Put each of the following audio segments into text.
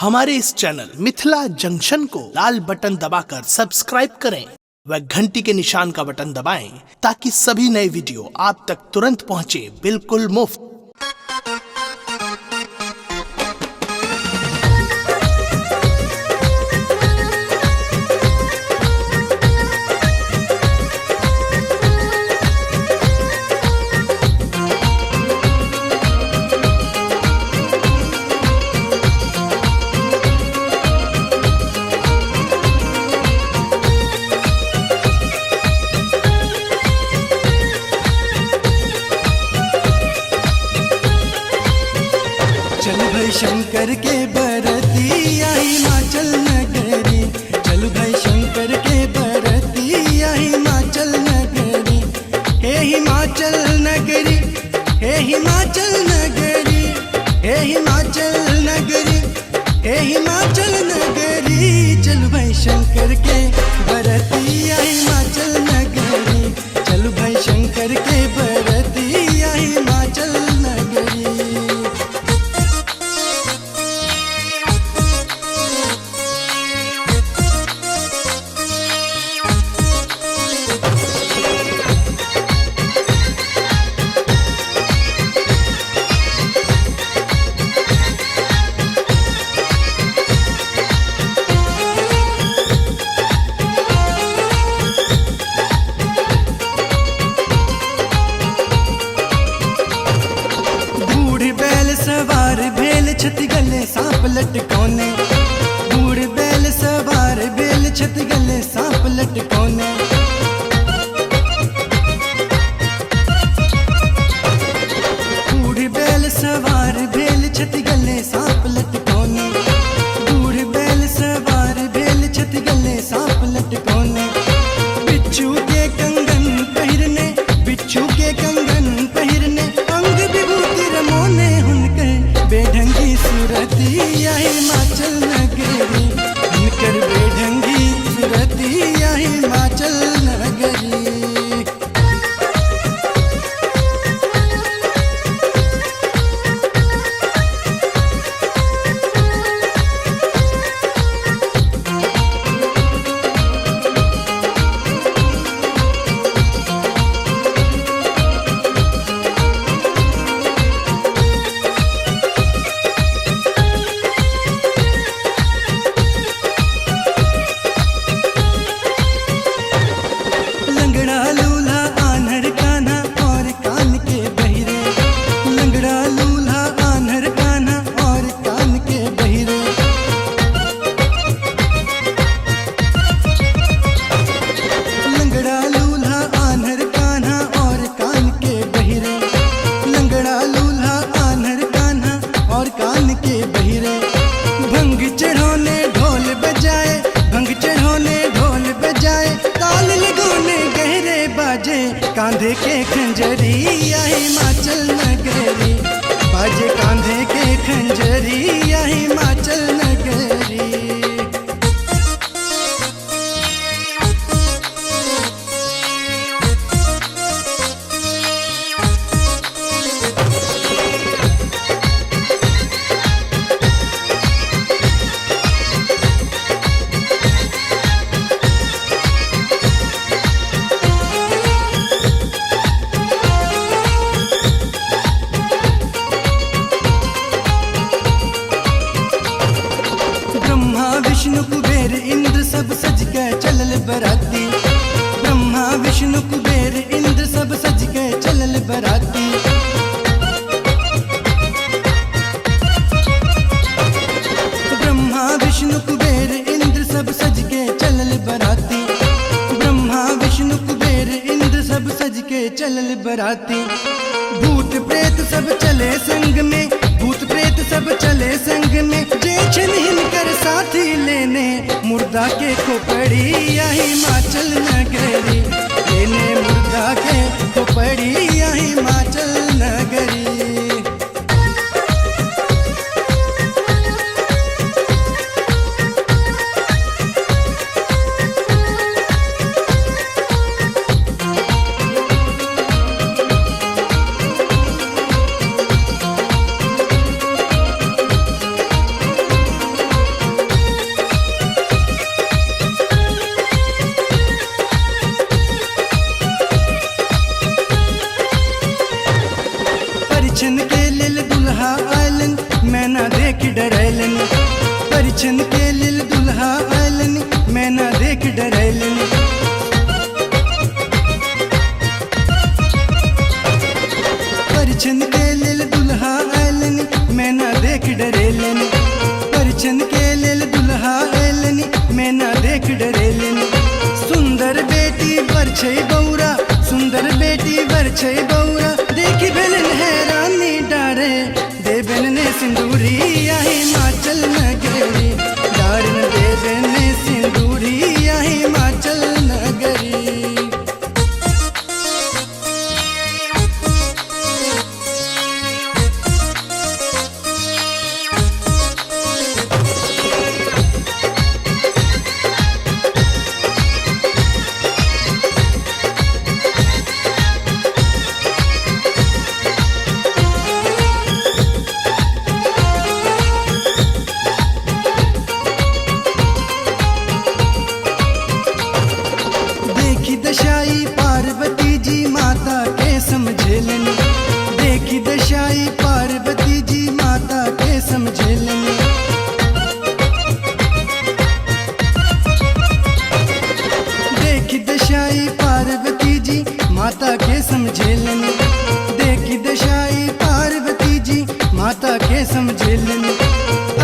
हमारे इस channel Mithila junction को लाल button दबाकर सब्सक्राइब करें व घंटी के निशान का बटन दबाएं ताकि सभी नए वीडियो आप तक तुरंत पहुंचे बिल्कुल मुफ्त। चल भाई शंकर के बरती हिमाचल नगरी, चल भाई शंकर के बरती हिमाचल नगरी, हे हिमाचल नगरी, हे हिमाचल नगरी, हे हिमाचल नगरी, हे हिमाचल नगरी। चल भाई शंकर के बरती हिमाचल नगरी, चल भाई शंकर के बरती हिमाचल नगरी। सवार भेल छति गले सांप लटकौने, बूढ़ बैल सवार भेल छति गले सांप लटकौने। बूढ़ बैल सवार भेल छति गले सांप लटकौने, बूढ़ बैल सवार भेल छति गले सांप लटकौने। बिच्छू के कंगन पहिरने, बिच्छू के कंगन पहिरने, अंग विभूति रमोने, बेढंगी सूरती हिमाचल नगरी, उनकर बेढंगी सूरती हिमाचल नगरी। लंगड़ा लूल्हा आन्हर कान्हा और कान के बहिरे, लंगड़ा लूल्हा आन्हर कान्हा और कान के बहिरे। लंगड़ा लूल्हा आन्हर कान्हा और कान के बहिरे, लंगड़ा लूल्हा आन्हर कान्हा और कान के बहिरे। भंग चढ़ौने ढोल बजाए, भंग चढ़ौने ढोल बजाए, ताल लगोने गहरे बाजे, कांधे के खंजरी हिमाचल नगरी, बाजे कांधे के खंजरी हिमाचल नगरी। ब्रह्मा विष्णु कुबेर इंद्र सब सज के चलल बराती, ब्रह्मा विष्णु कुबेर इंद्र सब सज के चलल बराती। ब्रह्मा विष्णु कुबेर इंद्र सब सज के चलल बराती, ब्रह्मा विष्णु कुबेर इंद्र सब सज के चलल बराती। भूत प्रेत सब चले संग में, भूत प्रेत सब चले संग में, जे छिन कर साथी लेने मुर्दा के खोपड़ी हिमाचल नगरी, लेने मुर्दा के खोपड़ी हिमाचल नगरी। परिछन के लिल दुल्हा आलन मैना देख डरैलन परिछन के लिल दुल्हा आलन मैना देख डरेलन परिछन के लिल दुल्हा आलन मैना देख डरेलन सुंदर बेटी बरछै बौरा सुंदर बेटी बरछै बौरा देखी बेलन हैरानी डारे देबन ने सिंदूरी आई हिमाचल नगरी डारन देबन ने सिंदूरी आई हिमाचल नगरी। देखी दशाई पार्वती जी माता के समझेलन देखी दशाई पार्वती जी माता के समझेलन देखी दशाई पार्वती जी माता के समझेलन देखी दशाई पार्वती जी माता के समझेलन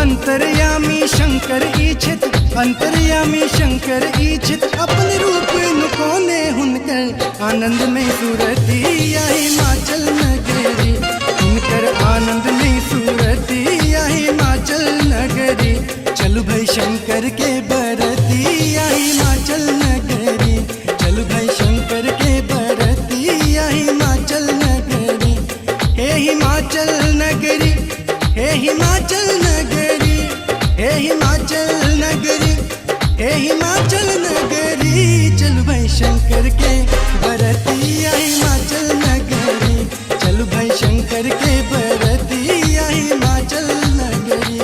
अंतर्यामी शंकर इच्छित अंतर्यामी शंकर इच्छित अपने रूप नुकोने हुनकर आनंद में सूरती आई हिमाचल नगरी हुनकर आनंद में सूरती आई हिमाचल नगरी चलु भाई शंकर के बरती आई हिमाचल नगरी चलु भाई शंकर के बरती आई हिमाचल नगरी हे हिमाचल नगरी हे हिमाचल नगरी हे हिमाचल नगरी हे हिमाचल नगरी चलु भाई शंकर के बरती आई हिमाचल नगरी चलु भाई शंकर के बरती आई हिमाचल नगरी।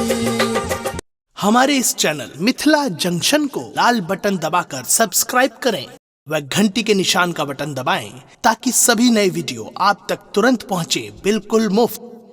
हमारे इस चैनल मिथिला जंक्शन को लाल बटन दबाकर सब्सक्राइब करें व घंटी के निशान का बटन दबाएं ताकि सभी नए वीडियो आप तक तुरंत पहुंचे बिल्कुल मुफ्त।